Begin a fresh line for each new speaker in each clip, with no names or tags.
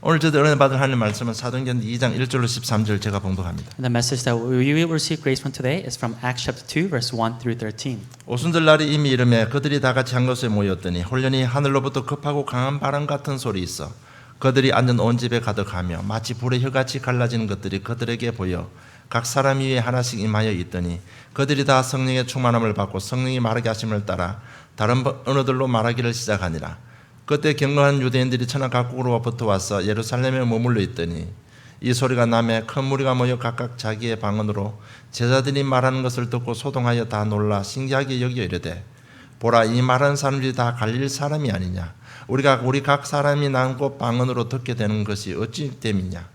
오늘 저들 은혜 받을 하나님 말씀은 사도행전 2장 1절로 13절 제가 봉독합니다.
And the message that we will receive grace from today is from Acts chapter 2, verse 1 through 13.
오순절 날이 이미 이르매 그들이 다 같이 한 곳에 모였더니 홀련히 하늘로부터 급하고 강한 바람 같은 소리 있어 그들이 앉은 온 집에 가득하며 마치 불의 혀같이 갈라지는 것들이 그들에게 보여 각 사람 위에 하나씩 임하여 있더니 그들이 다 성령의 충만함을 받고 성령이 말하게 하심을 따라 다른 언어들로 말하기를 시작하니라. 그때 경건한 유대인들이 천하 각국으로부터 와서 예루살렘에 머물러 있더니 이 소리가 나매 큰 무리가 모여 각각 자기의 방언으로 제자들이 말하는 것을 듣고 소동하여 다 놀라 신기하게 여겨 이르되 보라 이 말하는 사람들이 다 갈릴 사람이 아니냐 우리 각 사람이 난 곳 방언으로 듣게 되는 것이 어찌 됨이냐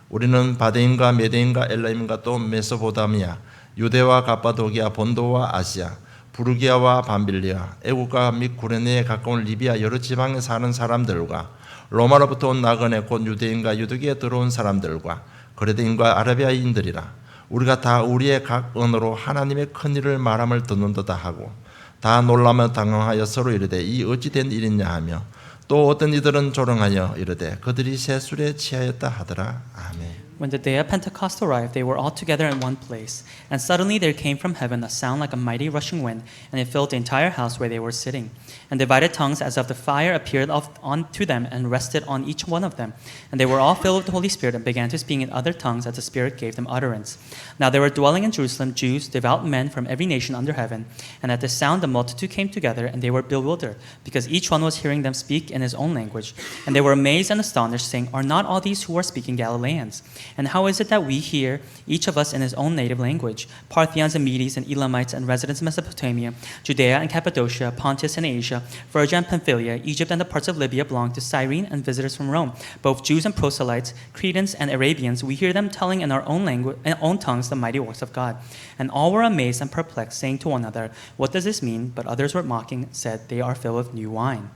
우리는 바데인과 메데인과 엘라임과 또 메소포타미아 유대와 갑바도기아 본도와 아시아 부르기아와 밤빌리아 애국과 및 구레네에 가까운 리비아 여러 지방에 사는 사람들과 로마로부터 온 나그네 곧 유대인과 유대교에 들어온 사람들과 그레데인과 아라비아인들이라 우리가 다 우리의 각 언어로 하나님의 큰 일을 말함을 듣는도다 하고 다 놀라며 당황하여 서로 이르되 이 어찌 된 일이냐 하며 또 어떤 이들은 조롱하여 이르되 그들이 세술에 취하였다 하더라. 아멘.
When the day of Pentecost arrived, they were all together in one place. And suddenly there came from heaven a sound like a mighty rushing wind, and it filled the entire house where they were sitting. And divided tongues as of the fire appeared onto them and rested on each one of them. And they were all filled with the Holy Spirit and began to speak in other tongues as the Spirit gave them utterance. Now there were dwelling in Jerusalem Jews, devout men from every nation under heaven. And at this sound the multitude came together, and they were bewildered, because each one was hearing them speak in his own language. And they were amazed and astonished, saying, Are not all these who are speaking Galileans? And how is it that we hear, each of us in his own native language? Parthians and Medes and Elamites and residents of Mesopotamia, Judea and Cappadocia, Pontus and Asia, Phrygia and Pamphylia, Egypt and the parts of Libya belonging to Cyrene, and visitors from Rome, both Jews and proselytes, Cretans and Arabians, we hear them telling in our own language, in own tongues, the mighty works of God. And all were amazed and perplexed, saying to one another, What does this mean? But others were mocking, said, They are filled with new wine.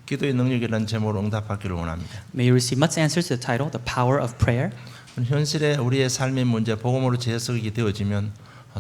기도의 능력이라는 제목으로 응답받기를 원합니다.
May you receive much answers to the title, The Power of Prayer.
현실에 우리의 삶의 문제 복음으로 재해석이 되어지면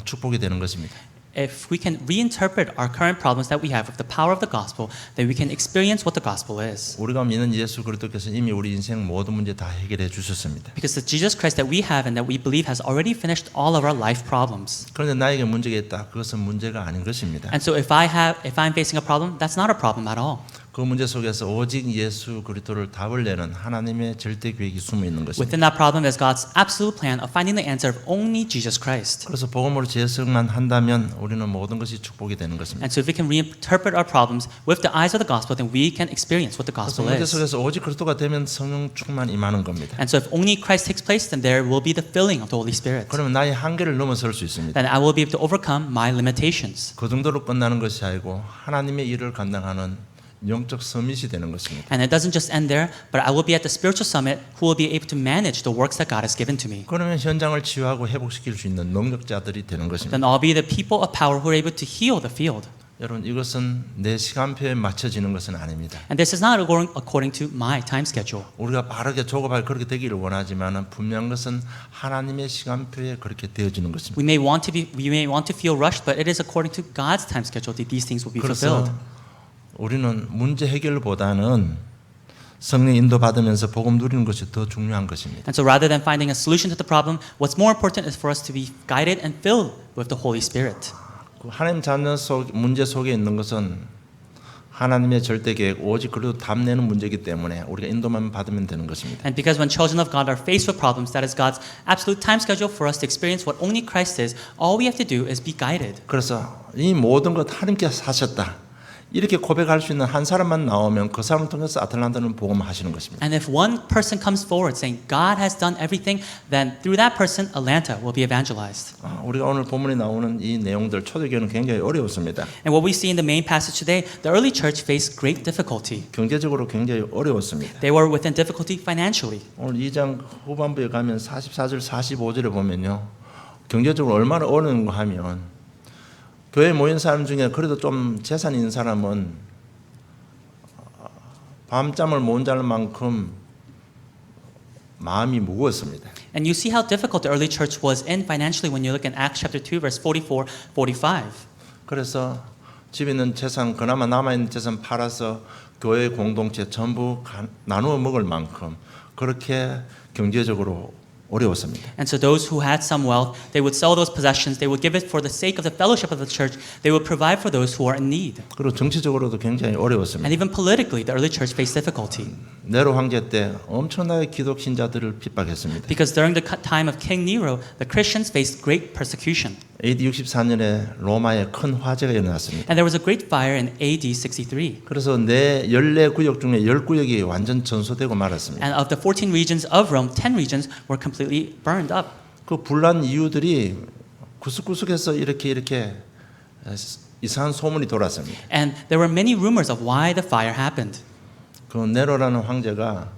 축복이 되는 것입니다.
If we can reinterpret our current problems that we have with the power of the gospel, then we can experience what the gospel is.
우리가 믿는 예수 그리스도께서 이미 우리 인생 모든 문제 다 해결해 주셨습니다.
Because the Jesus Christ that we have and that we believe has already finished all of our life problems.
그런데 나에게 문제가 있다. 그것은 문제가 아닌 것입니다.
And so if I'm facing a problem, that's not a problem at all.
그 문제 속에서 오직 예수 그리스도를 답을 내는 하나님의 절대 계획이 숨어 있는 것입니다.
Within that problem is God's absolute plan of finding the answer of only Jesus Christ.
그래서 복음으로 재해석만 한다면 우리는 모든 것이 축복이 되는 것입니다.
And so if we can reinterpret our problems with the eyes of the gospel, then we can experience what the
그래서
gospel
문제
is.
속에서 오직 그리스도가 되면 성령 충만 임하는 겁니다.
And so if only Christ takes place, then there will be the filling of the Holy Spirit.
그러면 나의 한계를 넘어설 수 있습니다.
Then I will be able to overcome my limitations.
그 정도로 끝나는 것이 아니고 하나님의 일을 감당하는 영적 서밋이 되는 것입니다.
And it doesn't just end there, but I will be at the spiritual summit who will be able to manage the works that God has given to me.
그러면 현장을 치유하고 회복시킬 수 있는 능력자들이 되는 것입니다.
Then I'll be the people of power who are able to heal the field.
여러분 이것은 내 시간표에 맞춰지는 것은 아닙니다.
And this is not according to my time schedule.
우리가 빠르게 조급하게 그렇게 되기를 원하지만 분명한 것은 하나님의 시간표에 그렇게 되어지는 것입니다.
We may want to feel rushed, but it is according to God's time schedule that these things will be
그래서
fulfilled.
우리는 문제 해결보다는 성령 인도 받으면서 복음 누리는 것이 더 중요한 것입니다.
And so rather than finding a solution to the problem, what's more important is for us to be guided and filled with the Holy Spirit.
하나님 자녀 속 문제 속에 있는 것은 하나님의 절대 계획 오직 그래도 답 내는 문제이기 때문에 우리가 인도만 받으면 되는 것입니다.
And because when children of God are faced with problems, that is God's absolute time schedule for us to experience what only Christ is. All we have to do is be guided.
그래서 이 모든 것 하나님께서 하셨다. 이렇게 고백할 수 있는 한 사람만 나오면 그 사람을 통해서 아틀란타는 복음하시는 것입니다.
And if one person comes forward saying God has done everything, then through that person, Atlanta will be evangelized.
우리가 오늘 본문에 나오는 이 내용들 초대교회는 굉장히 어려웠습니다.
And what we see in the main passage today, the early church faced great difficulty.
경제적으로 굉장히 어려웠습니다.
They were within difficulty financially.
오늘 2장 후반부에 가면 44절 45절에 보면요. 경제적으로 얼마나 어려운가 하면 교회에 모인 사람 중에 그래도 좀 재산 있는 사람은 밤잠을 못 잘 만큼 마음이 무거웠습니다.
And you see how difficult the early church was in financially when you look in Acts chapter 2 verse 44, 45.
그래서 집에 있는 재산 그나마 남아있는 재산 팔아서 교회 공동체 전부 나누어 먹을 만큼 그렇게 경제적으로 어려웠습니다.
And so those who had some wealth, they would sell those possessions, they would give it for the sake of the fellowship of the church, they would provide for those who are in need.
그리고 정치적으로도 굉장히 어려웠습니다.
And even politically, the early church faced difficulty.
네로 황제 때 엄청나게 기독 신자들을 핍박했습니다.
Because during the time of King Nero, the Christians faced great persecution.
AD 64년에 로마에 큰 화재가 일어났습니다.
And there was a great fire in AD 63.
그래서 14구역 중에 10구역이 완전 전소되고 말았습니다.
And of the 14 regions of Rome, 10 regions were completely burned up.
그 불난 이유들이 구석구석에서 이렇게 이상한 소문이 돌았습니다.
And there were many rumors of why the fire happened.
그 네로라는 황제가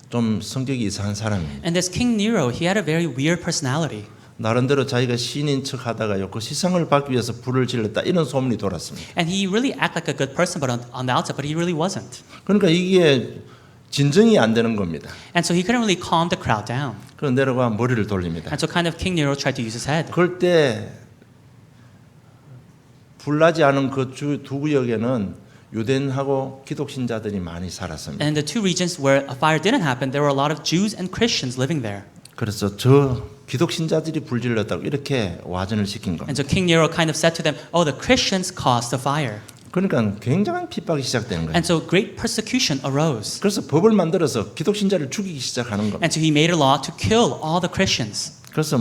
좀 성격이 이상한 사람입니다.
And this King Nero, he had a very weird personality.
나름대로 자기가 신인 척 하다가요, 그 시상을 받기 위해서 불을 질렀다 이런 소문이 돌았습니다.
And he really acted like a good person but on the outside, but he really wasn't.
그러니까 이게 진정이 안 되는 겁니다.
And so he couldn't really calm the crowd down.
그래서 네로가 머리를 돌립니다.
And so kind of King Nero tried to use his head.
그럴 때 불나지 않은 그 두 구역에는 유대인하고 기독 신자들이 많이 살았습니다.
And in the two regions where a fire didn't happen, there were a lot of Jews and Christians living there.
그래서 저 기독 신자들이 불질렀다고 이렇게 와전을 시킨 겁니다.
And so King Nero kind of said to them, "Oh, the Christians caused the fire."
그러니까 굉장한 핍박이 시작되는 거예요.
And so great persecution arose.
그래서 법을 만들어서 기독 신자를 죽이기 시작하는 겁니다.
And so he made a law to kill all the Christians.
그래서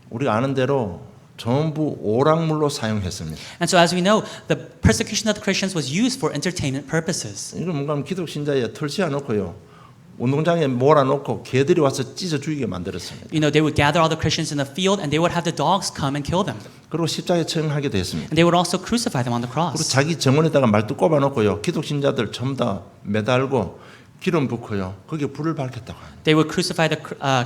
우리가 아는 대로 전부 오락물로 사용했습니다.
And so as we know, the persecution of the Christians was used for entertainment purposes.
이거 뭔가 하면 기독 신자에 털치어 놓고요. 운동장에 몰아놓고 개들이 와서 찢어 죽이게 만들었습니다.
You know, they would gather all the Christians in the field and they would have the dogs come and kill them.
그리고 십자가에 처형하게 됐습니다.
And they would also crucify them on the
그리고
cross.
자기 정원에다가 말뚝 꼽아놓고요. 기독 신자들 전부 다 매달고 기름 붓고요. 거기에 불을 밝혔다고 합니다.
They would crucify the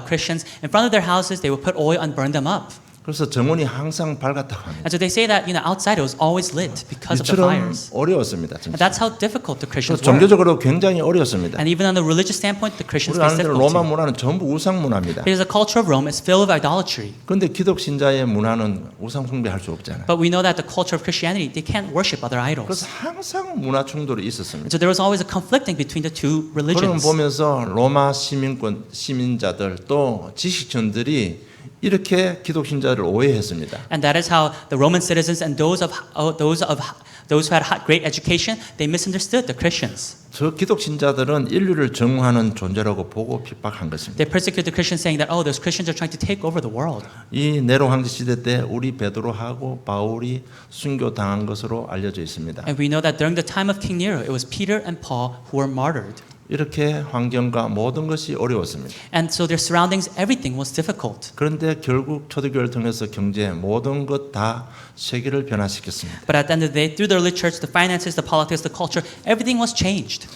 Christians in front of their houses. They would put oil and burn them up.
그래서 정원이 항상 밝았다고 합니다.
And so they say that outside it was always lit because of the
이처럼
fires.
어려웠습니다.
And
진짜.
that's how difficult the Christians were.
종교적으로 굉장히 어려웠습니다.
And even on the religious standpoint, the Christians
우리가
faced
아는 대로 로마
difficulty.
문화는 전부 우상 문화입니다.
Because the culture of Rome is filled with idolatry.
그런데 기독 신자의 문화는 우상 숭배할 수 없잖아요.
But we know that the culture of Christianity, they can't worship other
그래서
idols.
항상 문화 충돌이 있었습니다.
So there was always a conflicting between the two
그걸
religions.
보면서 로마 시민자들 또 지식층들이 이렇게 기독 신자를 오해했습니다.
And that is how the Roman citizens and those who had great education, they misunderstood the Christians.
저 기독 신자들은 인류를 정화하는 존재라고 보고 핍박한 것입니다.
They persecuted the Christians, saying that those Christians are trying to take over the world.
이 네로 황제 시대 때 우리 베드로하고 바울이 순교 당한 것으로 알려져 있습니다.
And we know that during the time of King Nero, it was Peter and Paul who were martyred.
이렇게 환경과 모든 것이 어려웠습니다.
And so their surroundings, everything was difficult.
그런데 결국 초대교회를 통해서 경제 모든 것 다 세계를 변화시켰습니다.
But at the end of the day, through the early church, the finances, the politics, the culture, everything was changed.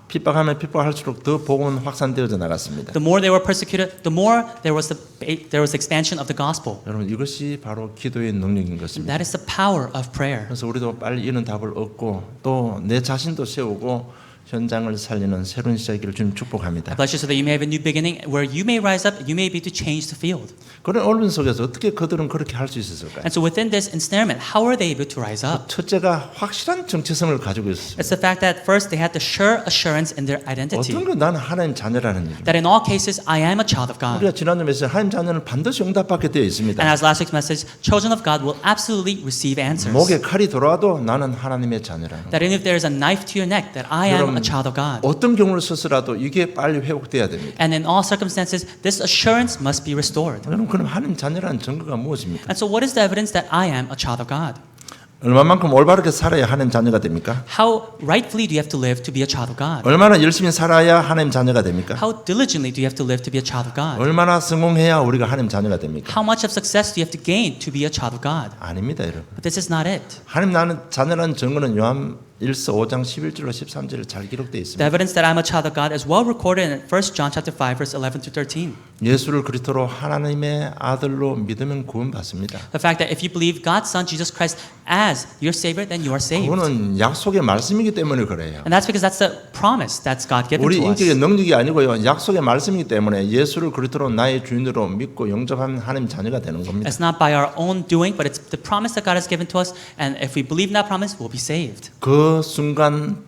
핍박하면 핍박할수록 더 복음은 확산되어져 나갔습니다.
The more they were persecuted, the more there was expansion of the gospel.
여러분 이것이 바로 기도의 능력인 것입니다.
That is the power of prayer.
그래서 우리도 빨리 이런 답을 얻고 또 내 자신도 세우고 현장을 살리는 새로운 시작을 주님 축복합니다.
Bless you so that you may have a new beginning where you may rise up, you may be able to change the field.
그런 어려움 속에서 어떻게 그들은 그렇게 할 수 있었을까요?
And so within this ensnarement, how are they able to rise up?
첫째가 확실한 정체성을 가지고 있었습니다.
It's the fact that first they had the sure assurance in their identity.
어떤 건 나는 하나님 자녀라는 일.
That in all cases, I am a child of God.
우리가 지난주 메시지 하나님 자녀는 반드시 응답받게 되어 있습니다.
And as last week's message, children of God will absolutely receive answers.
목에 칼이 돌아와도 나는 하나님의 자녀라는 거.
That even if there is a knife to your neck, that I am a child of God.
어떤 경우를 써서라도 이게 빨리 회복돼야 됩니다.
And in all circumstances, this assurance must be restored.
여러분 그럼 하나님 자녀라는 증거가 무엇입니까?
And so what is the evidence that I am a child of God?
얼마만큼 올바르게 살아야 하나님 자녀가 됩니까?
How rightfully do you have to live to be a child of God?
얼마나 열심히 살아야 하나님 자녀가 됩니까?
How diligently do you have to live to be a child of God?
얼마나 성공해야 우리가 하나님 자녀가 됩니까?
How much of success do you have to gain to be a child of God?
아닙니다, 여러분.
But this is not it.
하나님 나는 자녀라는 증거는 요한 1서 5장 11절로 13절에 잘 기록되어
The
있습니다.
evidence that I'm a child of God is well recorded in 1 John chapter 5 verse 11 to 13.
예수를 그리스도로 하나님의 아들로 믿으면 구원받습니다.
The fact that if you believe God's Son Jesus Christ as your Savior, then you are saved.
그거는 약속의 말씀이기 때문에 그래요.
And that's because that's the promise that's God given
우리
to us.
인격의 능력이 아니고요. 약속의 말씀이기 때문에 예수를 그리스도로 나의 주인으로 믿고 영접하면 하나님 자녀가 되는 겁니다.
It's not by our own doing, but it's the promise that God has given to us. And if we believe in that promise, we'll be saved.
그 순간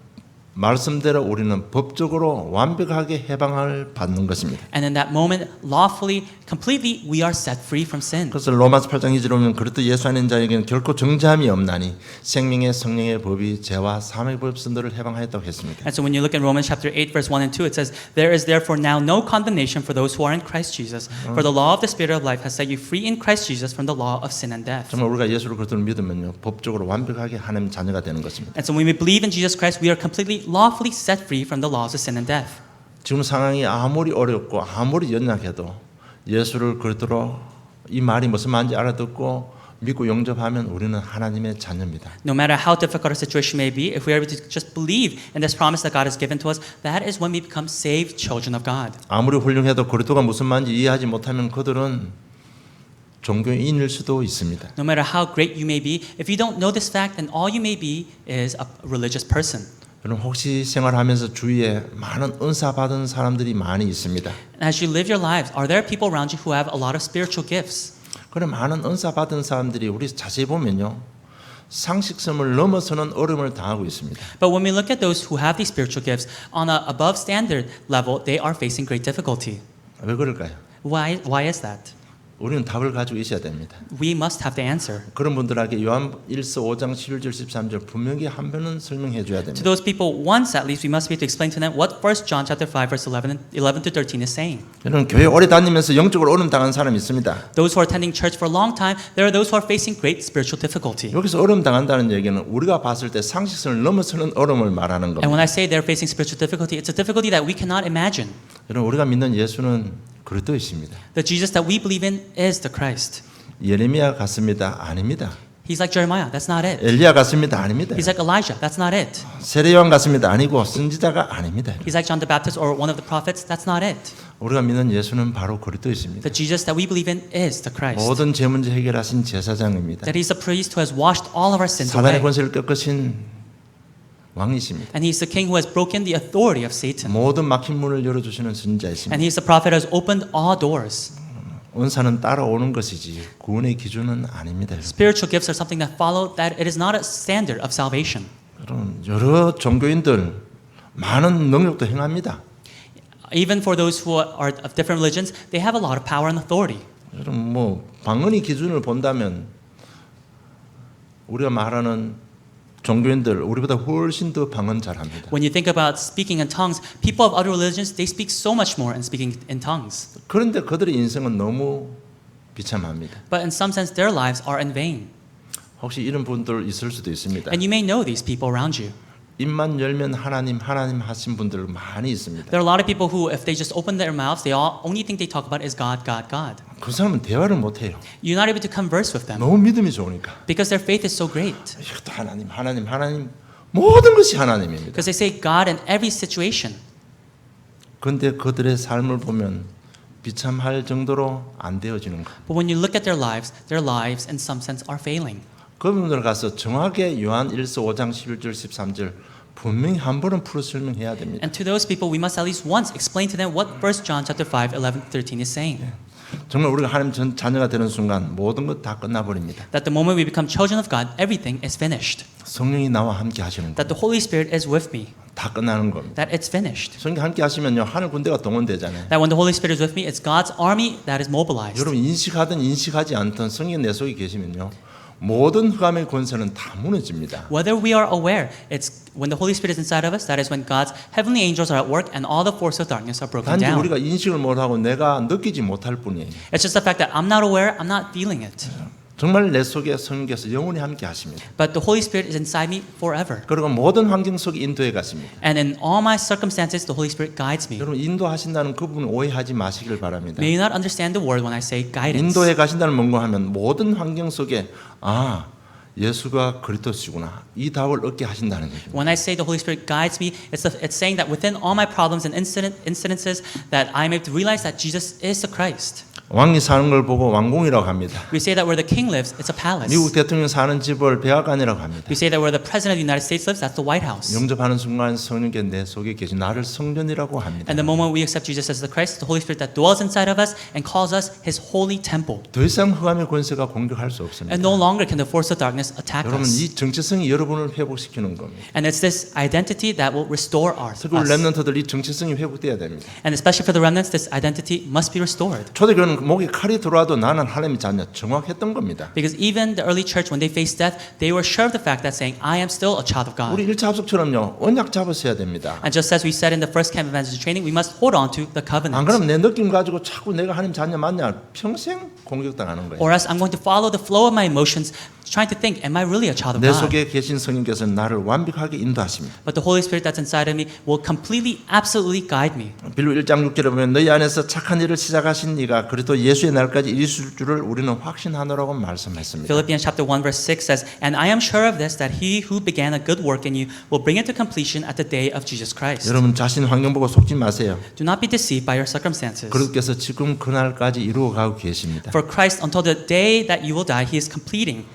말씀대로 우리는 법적으로 완벽하게 해방을 받는 것입니다.
And in that moment, lawfully, completely, we are set free from sin.
그래서 로마서 8장 2절에 보면 그리스도 예수 안에 있는 자에게는 결코 정죄함이 없나니 생명의 성령의 법이 죄와 사망의 법에서 너를 해방하였다고 했습니다.
And so when you look in Romans chapter 8, verse 1 and 2, it says, There is therefore now no condemnation for those who are in Christ Jesus. For the law of the Spirit of life has set you free in Christ Jesus from the law of sin and death.
정말 우리가 예수를 그리스도를 믿으면요 법적으로 완벽하게 하나님 자녀가 되는 것입니다.
And so when we believe in Jesus Christ, we are completely lawfully set free from the laws of sin and death.
지금 상황이 아무리 어렵고 아무리 연약해도 예수를 그리스도로 이 말이 무슨 말인지 알아듣고 믿고 영접하면 우리는 하나님의 자녀입니다.
No matter how difficult a situation may be, if we are able to just believe in this promise that God has given to us, that is when we become saved children of God.
아무리 훌륭해도 그리스도가 무슨 말인지 이해하지 못하면 그들은 종교인일 수도 있습니다.
No matter how great you may be, if you don't know this fact, then all you may be is a religious person.
여러분 혹시 생활하면서 주위에 많은 은사 받은 사람들이 많이 있습니다.
And as you live your lives, are there people around you who have a lot of spiritual gifts?
그런 많은 은사 받은 사람들이 우리 자세히 보면요 상식선을 넘어서는 어려움을 당하고 있습니다.
But when we look at those who have these spiritual gifts on a above standard level, they are facing great difficulty.
왜 그럴까요?
Why is that?
우리는 답을 가지고 있어야 됩니다.
We must have the answer.
그런 분들에게 요한 1서 5장 11절 13절 분명히 한 번은 설명해 줘야
To
됩니다.
those people, once at least, we must be able to explain to them what 1 John chapter 5 verse 11 to 13 is saying.
여러분 교회 오래 다니면서 영적으로 어려움 당한 사람이 있습니다.
Those who are attending church for a long time, there are those who are facing great spiritual difficulty.
여기서 어려움 당한다는 얘기는 우리가 봤을 때 상식선을 넘어서는 어려움을 말하는
And
겁니다.
when I say they're facing spiritual difficulty, it's a difficulty that we cannot imagine.
여러분 우리가 믿는 예수는 그리스도이십니다.
The Jesus that we believe in is the Christ.
예레미야 같습니다. 아닙니다.
He's like Jeremiah. That's not it.
엘리야 같습니다. 아닙니다.
He's like Elijah. That's not it.
세례요한 같습니다. 아니고 선지자가 아닙니다.
He's like John the Baptist or one of the prophets. That's not it.
우리가 믿는 예수는 바로 그리스도이십니다.
The Jesus that we believe in is the Christ.
모든 죄 문제 해결하신 제사장입니다.
That He's the priest who has washed all of our sins
사단의
away.
권세를 꺾으신 왕이십니다.
And He's the king who has broken the authority of Satan.
모든 막힌 문을 열어주시는 선지자이십니다.
And He's the prophet who has opened all doors.
은사는 따라오는 것이지 구원의 기준은 아닙니다.
Spiritual gifts are something that follow that it is not a standard of salvation.
여러분 여러 종교인들 많은 능력도 행합니다.
Even for those who are of different religions, they have a lot of power and authority.
여러분 뭐 방언의 기준을 본다면 우리가 말하는 종교인들 우리보다 훨씬 더 방언 잘합니다.
When you think about speaking in tongues, people of other religions, they speak so much more in speaking in tongues.
그런데 그들의 인생은 너무 비참합니다.
But in some sense, their lives are in vain.
혹시 이런 분들 있을 수도 있습니다.
And you may know these people around you.
입만 열면 하나님 하신 분들 많이 있습니다.
There are a lot of people who, if they just open their mouths, they all only thing they talk about is God, God, God.
그 사람은 대화를 못 해요.
You're not able to converse with them
너무 믿음이 좋으니까.
because their faith is so great.
이것도 하나님 모든 것이 하나님입니다.
Because they say God in every situation.
그런데 그들의 삶을 보면 비참할 정도로 안 되어지는 거.
But when you look at their lives in some sense are failing.
그분들 가서 정확하게 요한 1서 5장 11절 13절 분명히 한 번은 풀어 설명해야 됩니다.
And to those people, we must at least once explain to them what 1 John chapter 5, 11, 13 is saying.
정말 우리가 하나님 자녀가 되는 순간 모든 것 다 끝나버립니다.
That the moment we become children of God, everything is finished.
성령이 나와 함께 하시는 거.
That the Holy Spirit is with me.
다 끝나는 겁니다.
That it's finished.
성령 함께 하시면요 하늘 군대가 동원되잖아요.
That when the Holy Spirit is with me, it's God's army that is mobilized.
여러분 인식하든 인식하지 않든 성령 내 속에 계시면요 모든 흑암의 권세는 다 무너집니다.
Whether we are aware, it's when the Holy Spirit is inside of us, that is when God's heavenly angels are at work and all the forces of darkness are broken
단지
down.
우리가 인식을 못하고 내가 느끼지 못할 뿐이에요.
It's just the fact that I'm not aware, I'm not feeling it.
정말 내 속에 성령께서 영원히 함께 하십니다.
But the Holy Spirit is inside me forever.
그리고 모든 환경 속에 인도해 가십니다.
And in all my circumstances, the Holy Spirit guides me.
여러분 인도하신다는 그 부분을 오해하지 마시길 바랍니다.
May you not understand the word when I say guidance.
인도해 가신다는 뭔가하면 모든 환경 속에 아 예수가 그리스도시구나 이 답을 얻게 하신다는 얘기입니다.
When I say the Holy Spirit guides me, it's saying that within all my problems and incidences, that I am able to realize that Jesus is the Christ.
왕이 사는 걸 보고 왕궁이라고 합니다.
We say that where the king lives, it's a palace.
미국 대통령 사는 집을 백악관이라고 합니다.
We say that where the president of the United States lives, that's the White House.
영접하는 순간 성령께 내 속에 계신 나를 성전이라고 합니다.
And the moment we accept Jesus as the Christ, the Holy Spirit that dwells inside of us and calls us His holy temple.
더 이상 흑암의 권세가 공격할 수 없습니다.
And no longer can the force of darkness attack
여러분
us.
이 정체성이 여러분을 회복시키는 겁니다.
And it's this identity that will restore us.
특히 우리 렘넌트들 이 정체성이 회복돼야 됩니다.
And especially for the remnants, this identity must be restored.
초대교회는 목에 칼이 들어와도 나는 하나님의 자녀 정확했던 겁니다.
Because even the early church, when they faced death, they were sure of the fact that saying, I am still a child of God.
우리 1차 합숙처럼요. 언약 잡으셔야 됩니다.
And just as we said in the first camp evangelism training, we must hold on to the covenant.
안 그러면 내 느낌 가지고 자꾸 내가 하나님 자녀 맞냐 평생 공격당하는 거예요.
Or else I'm going to follow the flow of my emotions, trying to think, am I really a child of
내
God?
속에 계신 성령께서는 나를 완벽하게 인도하십니다.
But the Holy Spirit that's inside of me will completely, absolutely guide me.
빌립보 1장 6절에 보면 너희 안에서 착한 일을 시작하신 이가 그리스도 예수의 날까지 이루실 줄을 우리는 확신하노라고 말씀했습니다.
Philippians chapter 1 verse 6 says, And I am sure of this, that he who began a good work in you will bring it to completion at the day of Jesus Christ.
여러분 자신 환경 보고 속지 마세요.
Do not be deceived by your circumstances.
그리스도께서 지금 그날까지 이루어 가고 계십니다.
For Christ, until the day that you will die, he is completing.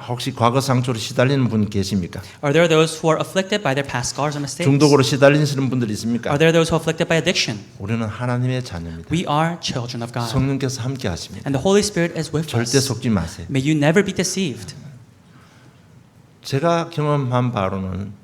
혹시 과거 상처로 시달리는 분 계십니까?
Are there those who are afflicted by their past scars or mistakes?
중독으로 시달리시는 분들 있습니까?
Are there those who are afflicted by addiction?
우리는 하나님의 자녀입니다.
We are children of God.
성령께서 함께 하십니다.
And the Holy Spirit is with
절대
us.
속지 마세요.
May you never be deceived.
제가 경험한 바로는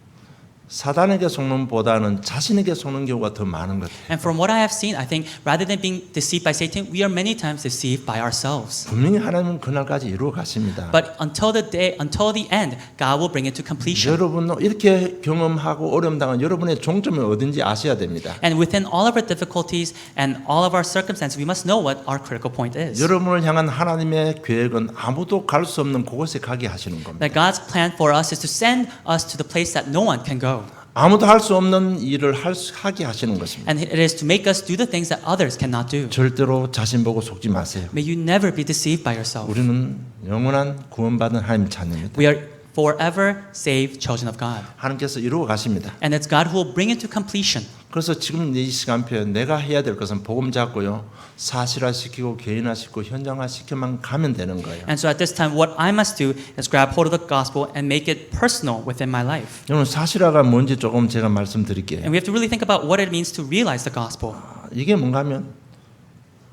사단에게 속는보다는 자신에게 속는 경우가 더 많은 것 같아요.
And from what I have seen, I think rather than being deceived by Satan, we are many times deceived by ourselves.
분명히 하나님은 그날까지 이루어 가십니다.
But until the end, God will bring it to completion.
여러분 이렇게 경험하고 어려움 당한 여러분의 종점이 어딘지 아셔야 됩니다.
And within all of our difficulties and all of our circumstances, we must know what our critical point is.
여러분을 향한 하나님의 계획은 아무도 갈 수 없는 그곳에 가게 하시는 겁니다.
That God's plan for us is to send us to the place that no one can go.
아무도 할 수 없는 일을 하게 하시는 것입니다.
And it is to make us do the things that others cannot do.
절대로 자신 보고 속지 마세요.
May you never be deceived by yourself.
우리는 영원한 구원받은 하나님 자녀입니다.
We are forever saved children of God.
하나님께서 이루어 가십니다.
And it's God who will bring it to completion.
그래서 지금 이 시간표에 내가 해야 될 것은 복음 잡고요. 사실화시키고 개인화시키고 현장화시켜만 가면 되는 거예요.
And so at this time, what I must do is grab hold of the gospel and make it personal within my life.
여러분 사실화가 뭔지 조금 제가 말씀드릴게요.
And we have to really think about what it means to realize the gospel.
이게 뭔가 하면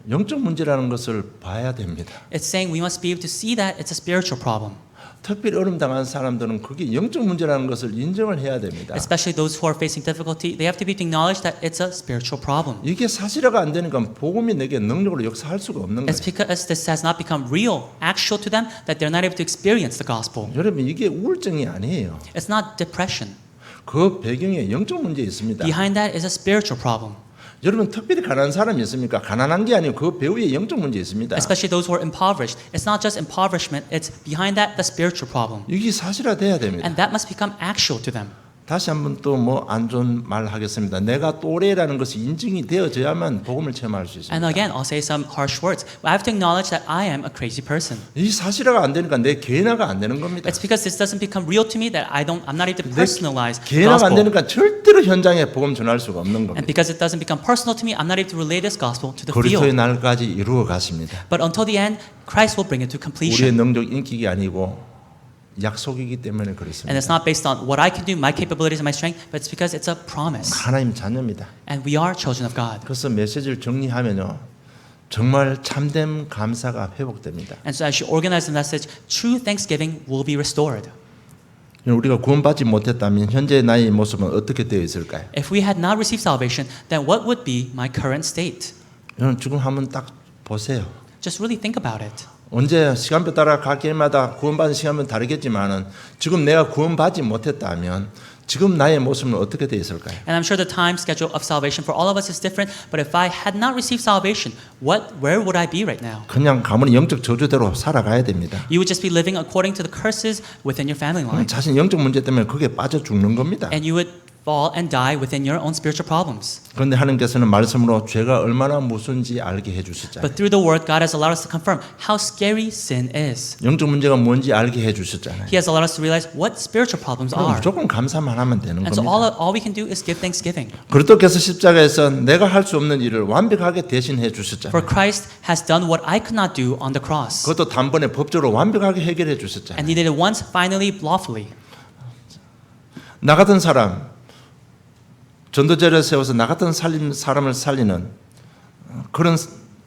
영적 문제라는 것을 봐야 됩니다.
It's saying we must be able to see that it's a spiritual problem.
특별히 어려움 당한 사람들은 그게 영적 문제라는 것을 인정을 해야 됩니다.
Especially those who are facing difficulty, they have to be able to acknowledge that it's a spiritual problem.
이게 사실화가 안 되니까 복음이 내게 능력으로 역사할 수가 없는
It's
거예요.
because this has not become real, actual to them, that they're not able to experience the gospel.
여러분 이게 우울증이 아니에요.
It's not depression.
그 배경에 영적 문제 있습니다.
Behind that is a spiritual problem.
여러분 특별히 가난한 사람이 있습니까? 가난한 게 아니고 그 배후에 영적 문제 있습니다.
Especially those who are impoverished. It's not just impoverishment, it's behind that the spiritual problem.
이게 사실화돼야 됩니다.
And that must become actual to them.
다시 한번 또 뭐 안 좋은 말 하겠습니다. 내가 또래라는 것이 인증이 되어져야만 복음을 체험할 수 있습니다.
And again, I'll say some harsh words. I have to acknowledge that I am a crazy person.
이 사실화가 안 되니까 내 개인화가 안 되는 겁니다.
It's because this doesn't become real to me that I'm not able to personalize the
개인화가 안
gospel.
되니까 절대로 현장에 복음 전할 수가 없는 겁니다.
And because it doesn't become personal to me, I'm not able to relay this gospel to the
그리스도의
field.
날까지 이루어 가십니다.
But until the end, Christ will bring it to
우리의
completion.
능력 인기가 아니고 약속이기 때문에 그렇습니다.
And it's not based on what I can do, my capabilities and my strength, but it's because it's a promise.
하나님 자녀입니다.
And we are children of God.
그래서 메시지를 정리하면요. 정말 참된 감사가 회복됩니다.
And so as you organize the message, true thanksgiving will be restored.
우리가 구원받지 못했다면 현재 나의 모습은 어떻게 되어 있을까요?
If we had not received salvation, then what would be my current state?
여러분 지금 한번 딱 보세요.
Just really think about it.
언제 시간표 따라 각 길마다 구원받은 시간은 다르겠지만은 지금 내가 구원받지 못했다면 지금 나의 모습은 어떻게 되어 있을까요?
And I'm sure the time schedule of salvation for all of us is different, but if I had not received salvation, where would I be right now?
그냥 가문의 영적 저주대로 살아가야 됩니다.
You would just be living according to the curses within your family line.
자신 영적 문제 때문에 그게 빠져 죽는 겁니다.
And you would fall and die within your own spiritual problems.
그런데 하나님께서는 말씀으로 죄가 얼마나 무서운지 알게 해주셨잖아요.
But through the word, God has allowed us to confirm how scary sin is.
영적 문제가 뭔지 알게 해주셨잖아요.
He has allowed us to realize what spiritual problems
그럼
are.
무조건 감사만 하면 되는
And so
겁니다.
all we can do is give thanksgiving.
그리스도께서 십자가에서 내가 할 수 없는 일을 완벽하게 대신해
For
주셨잖아요.
Christ has done what I could not do on the cross.
그것도 단번에 법적으로 완벽하게 해결해 주셨잖아요.
And he did it once, finally, lawfully.
나 같은 사람 전도제를 세워서 나 같은 사람을 살리는 그런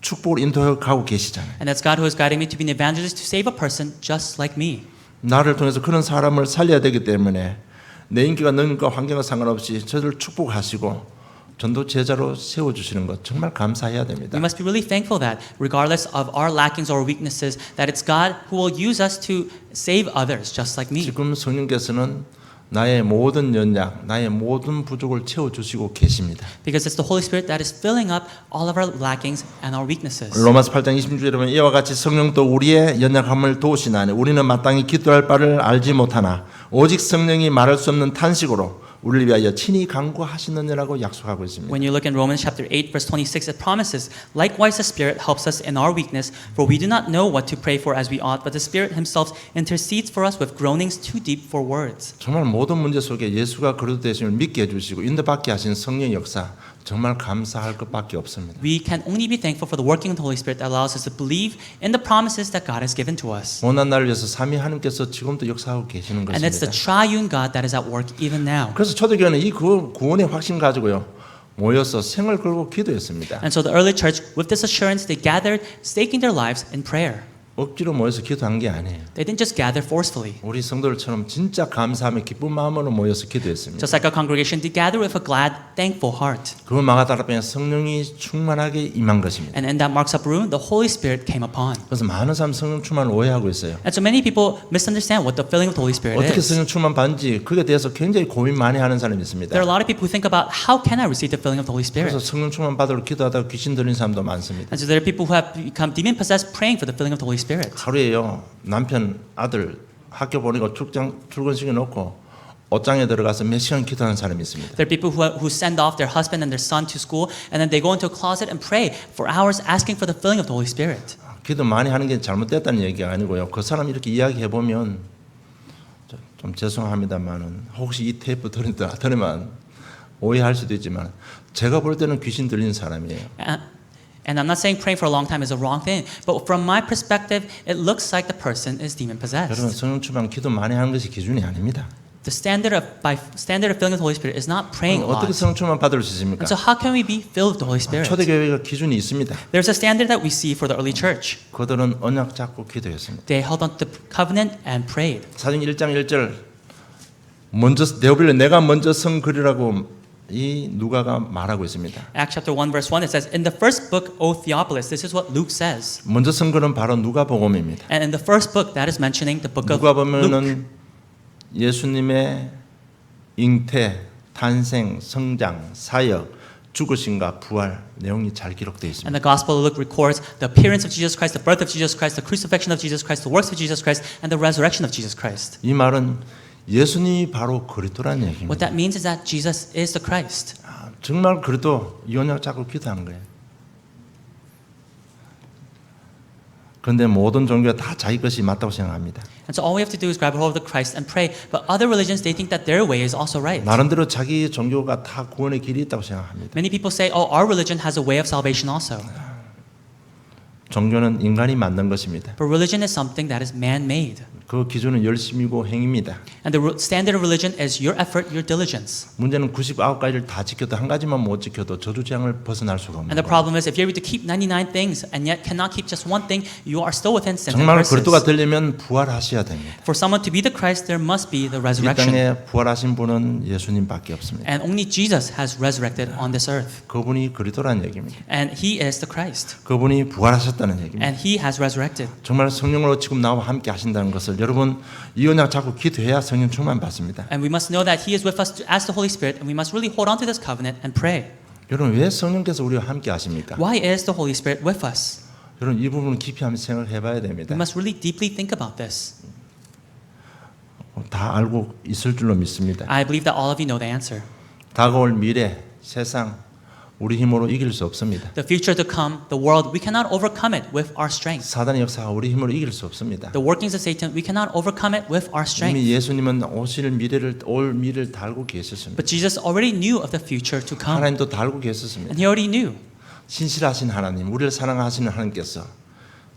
축복을 인도해 가고 계시잖아요.
And that's God who is guiding me to be an evangelist to save a person just like me.
나를 통해서 그런 사람을 살려야 되기 때문에 내 인기가 능력과 환경과 상관없이 저를 축복하시고 전도 제자로 세워주시는 것 정말 감사해야 됩니다.
We must be really thankful that, regardless of our lackings or weaknesses, that it's God who will use us to save others just like me.
지금 성령께서는 나의 모든 연약, 나의 모든 부족을 채워주시고 계십니다.
Because it's the Holy Spirit that is filling up all of our lackings and our weaknesses.
로마서 8장 26절에 보면 이와 같이 성령도 우리의 연약함을 도우시나니 우리는 마땅히 기도할 바를 알지 못하나 오직 성령이 말할 수 없는 탄식으로 우리를 위하여 친히 간구하시느니라고 약속하고 있습니다.
When you look in Romans chapter 8 verse 26, it promises, likewise the Spirit helps us in our weakness, for we do not know what to pray for as we ought, but the Spirit himself intercedes for us with groanings too deep for words.
정말 모든 문제 속에 예수가 그리스도 되심을 믿게 해주시고 인도받게 하신 성령 역사 정말 감사할 것밖에 없습니다.
We can only be thankful for the working of the Holy Spirit that allows us to believe in the promises that God has given to us.
오늘 날을 위해서 삼위 하나님께서 지금도 역사하고 계시는
And it's the
것입니다.
triune God that is at work even now.
그래서 초대교회는 이 구원의 확신 가지고요 모여서 생을 걸고 기도했습니다.
And so the early church, with this assurance, they gathered, staking their lives in prayer.
억지로 모여서 기도한 게 아니에요.
They didn't just gather forcefully.
우리 성도들처럼 진짜 감사하며 기쁜 마음으로 모여서 기도했습니다.
Just like our congregation, they gathered with a glad, thankful heart.
그 마가다락방에 성령이 충만하게 임한 것입니다.
And in that Mark's upper room, the Holy Spirit came upon.
그래서 많은 사람 성령 충만을 오해하고 있어요.
And so many people misunderstand what the filling of the Holy Spirit
어떻게
is.
성령 충만 받는지 그에 대해서 굉장히 고민 많이 하는 사람이 있습니다.
There are a lot of people who think about how can I receive the filling of the Holy Spirit.
그래서 성령 충만 받으러 기도하다가 귀신 들린 사람도 많습니다.
And so there are people who have become demon possessed praying for the filling of the Holy Spirit.
하루에요 남편 아들 학교 보내고 출근시켜 놓고 옷장에 들어가서 몇 시간 기도하는 사람이 있습니다.
There are people who send off their husband and their son to school and then they go into a closet and pray for hours asking for the filling of the Holy Spirit.
기도 많이 하는 게 잘못됐다는 얘기가 아니고요. 그 사람 이렇게 이야기해 보면 좀 죄송합니다만은 혹시 이 테이프 들으면 오해할 수도 있지만 제가 볼 때는 귀신 들린 사람이에요.
And I'm not saying praying for a long time is a wrong thing, but from my perspective, it looks like the person is demon
여러분
possessed.
성령 충만 기도 많이 하는 것이 기준이 아닙니다.
The standard of filling of the Holy Spirit is not praying a
어떻게
lot.
성령 충만 받을 수 있습니까?
And so how can we be filled with the Holy Spirit?
초대교회가 기준이 있습니다.
There's a standard that we see for the early church.
그들은 언약 잡고 기도했습니다.
They held on to the covenant and prayed.
사도행 1장 1절 먼저 데오빌레 내가 먼저 성 그리라고 이 누가가 말하고 있습니다.
Acts chapter 1 verse 1 it says, in the first book, O Theophilus, this is what Luke says.
먼저 선 그는 바로 누가복음입니다.
And in the first book, that is mentioning the book of
누가
Luke.
보면은 예수님의 잉태, 탄생, 성장, 사역, 죽으심과 부활 내용이 잘 기록되어 있습니다.
And the Gospel of Luke records the appearance of Jesus Christ, the birth of Jesus Christ, the crucifixion of Jesus Christ, the works of Jesus Christ, and the resurrection of Jesus Christ.
이 말은 예수님이 바로 그리스도라는
What
얘기입니다.
that means is that Jesus is the Christ.
정말 그리스도 이 언약 잡고 기도하는 거예요. 그런데 모든 종교가 다 자기 것이 맞다고 생각합니다.
And so all we have to do is grab hold of the Christ and pray. But other religions, they think that their way is also right.
나름대로 자기 종교가 다 구원의 길이 있다고 생각합니다.
Many people say, oh, our religion has a way of salvation also.
종교는 인간이 만든 것입니다.
But religion is something that is man-made.
그 기준은 열심이고 행입니다.
And the standard of religion is your effort, your diligence.
문제는 99가지를 다 지켜도 한 가지만 못 지켜도 저주재앙을 벗어날 수가 없는
And the
거예요.
problem is if you're able to keep 99 things and yet cannot keep just one thing, you are still within sin and
정말
curses.
그리스도가 되려면 부활하셔야 됩니다.
For someone to be the Christ, there must be the
이
resurrection.
땅에 부활하신 분은 예수님밖에 없습니다.
And only Jesus has resurrected on this earth.
그분이 그리스도라는 얘기입니다.
And he is the Christ.
그분이 부활하셨다는 얘기입니다.
And he has resurrected.
정말 성령으로 지금 나와 함께 하신다는 것을 여러분 이 언약 잡고 기도해야 성령 충만 받습니다.
And we must know that he is with us as the Holy Spirit, and we must really hold on to this covenant and pray.
여러분 왜 성령께서 우리와 함께 하십니까?
Why is the Holy Spirit with us?
여러분 이 부분은 깊이 한번 생각해 봐야 됩니다.
We must really deeply think about this.
다 알고 있을 줄로 믿습니다.
I believe that all of you know the answer.
다가올 미래, 세상 우리 힘으로 이길 수 없습니다.
The future to come, the world, we cannot overcome it with our strength.
사단의 역사가 우리 힘으로 이길 수 없습니다.
The workings of Satan, we cannot overcome it with our strength.
이미 예수님은 올 미래를 달고 계셨습니다.
But Jesus already knew of the future to come.
하나님도 달고 계셨습니다.
And he already knew.
신실하신 하나님, 우리를 사랑하시는 하나님께서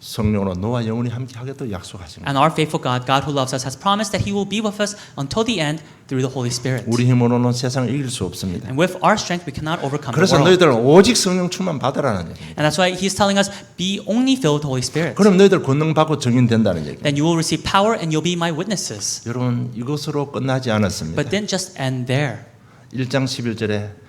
성령으로 너와 영원히 함께 하겠다고 약속하신
And
거예요.
our faithful God, God who loves us, has promised that he will be with us until the end through the Holy Spirit.
우리 힘으로는 세상을 이길 수 없습니다.
And with our strength, we cannot overcome the
그래서
world.
너희들 오직 성령 충만 받으라는 얘기입니다.
And that's why he's telling us, be only filled with the Holy Spirit.
그럼 너희들 권능 받고 증인된다는 얘기입니다.
Then you will receive power and you'll be my witnesses.
여러분 이것으로 끝나지 않았습니다.
But didn't just end there.
1장 11절에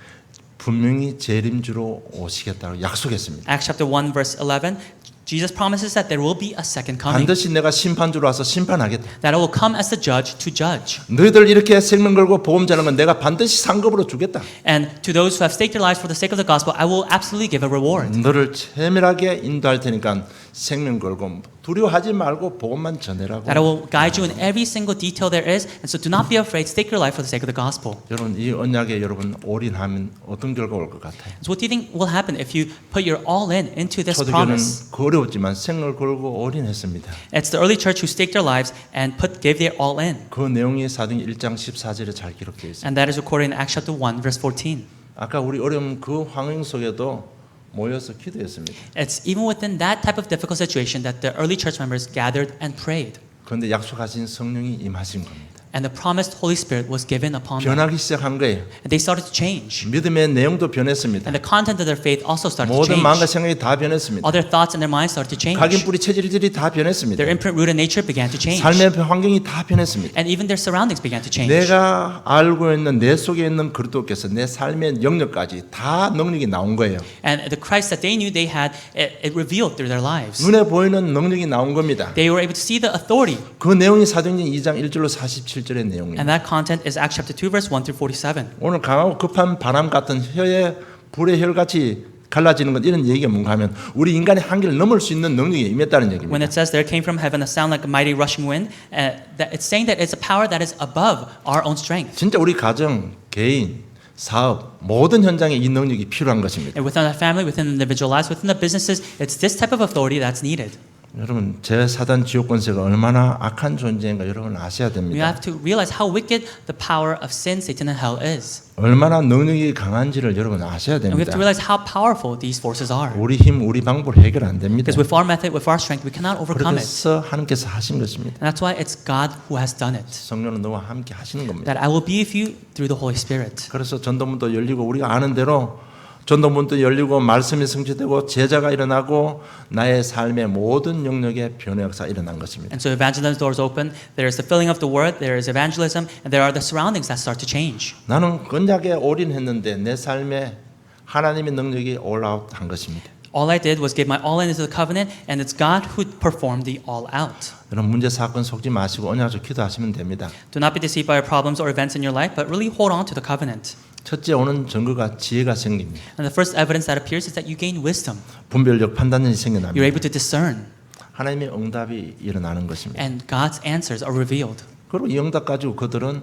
분명히 재림주로 오시겠다고 약속했습니다.
Acts chapter 1 verse 11, Jesus promises that there will be a second coming.
반드시 내가 심판주로 와서 심판하겠다.
That I will come as the judge to judge.
너희들 이렇게 생명 걸고 보험 자는 건 내가 반드시 상급으로 주겠다.
And to those who have staked their lives for the sake of the gospel, I will absolutely give a reward.
너를 세밀하게 인도할 테니까 생명 걸고 두려워하지 말고 복음만 전해라고.
That I will guide you in every single detail there is, and so do not be afraid. Stake your life for the sake of the gospel.
여러분 이 언약에 여러분 올인하면 어떤 결과 올 것 같아요?
So what do you think will happen if you put your all in into this
초대교회는
promise?
어려웠지만 생을 걸고 올인했습니다.
It's the early church who staked their lives and gave their all in.
그 내용이 사도행 1장 14절에 잘 기록되어 있습니다.
And that is recorded in Acts chapter 1 verse 14.
아까 우리 어려운 그 환경 속에도 모여서 기도했습니다.
It's even within that type of difficult situation that the early church members gathered and prayed.
그런데 약속하신 성령이 임하신 겁니다.
And the promised Holy Spirit was given upon them.
변하기 시작한 거예요.
And they started to change.
믿음의 내용도 변했습니다.
And the content of their faith also started to
모든
change.
마음과 생각이 다 변했습니다.
All their thoughts and their minds started to change.
각인 뿌리 체질들이 다 변했습니다.
Their imprint, root, and nature began to change.
삶의 환경이 다 변했습니다.
And even their surroundings began to change.
내가 알고 있는 내 속에 있는 그리스도께서 내 삶의 영역까지 다 능력이 나온 거예요.
And the Christ that they knew they had, it revealed through their lives.
눈에 보이는 능력이 나온 겁니다.
They were able to see the authority.
그 내용이 사도행전 2장 1절로 47절의 내용입니다.
And that content is Acts chapter 2 verse 1 through 47.
오늘 강하고 급한 바람 같은 혀에 불의 혈같이 갈라지는 것 이런 얘기가 뭔가 하면 우리 인간의 한계를 넘을 수 있는 능력이 임했다는
When
얘기입니다.
it says there came from heaven a sound like a mighty rushing wind, that it's saying that it's a power that is above our own strength.
진짜 우리 가정, 개인, 사업 모든 현장에 이 능력이 필요한 것입니다.
And within our family, within individual lives, within the businesses, it's this type of authority that's needed.
여러분 제 사단 지옥 권세가 얼마나 악한 존재인가 여러분 아셔야
We
됩니다.
have to realize how wicked the power of sin, Satan, and hell is.
얼마나 능력이 강한지를 여러분 아셔야
And we have
됩니다.
to realize how powerful these forces are.
우리 힘, 우리 방법으로 해결 안 됩니다.
Because with our method, with our strength, we cannot overcome it.
그래서 하나님께서 하신 것입니다.
And that's why it's God who has done it.
성령은 너와 함께 하시는 겁니다.
That I will be with you through the Holy Spirit.
그래서 전도문도 열리고 우리가 아는 대로 전도문도 열리고 말씀이 성취되고 제자가 일어나고 나의 삶의 모든 영역에 변화 역사가 일어난 것입니다.
And so evangelism doors open, there is the filling of the word, there is evangelism, and there are the surroundings that start to change.
나는 언약에 올인했는데 내 삶에 하나님의 능력이 올아웃한 것입니다.
All I did was give my all in into the covenant, and it's God who performed the all out.
여러분 문제 사건 속지 마시고 언약으로 기도하시면 됩니다.
Do not be deceived by your problems or events in your life, but really hold on to the covenant.
첫째 오는 증거가 지혜가 생깁니다.
And the first evidence that appears is that you gain wisdom.
분별력 판단력이
You're
생겨납니다.
able to discern,
하나님의 응답이 일어나는 것입니다.
and God's answers are revealed.
그리고 이 응답 가지고 그들은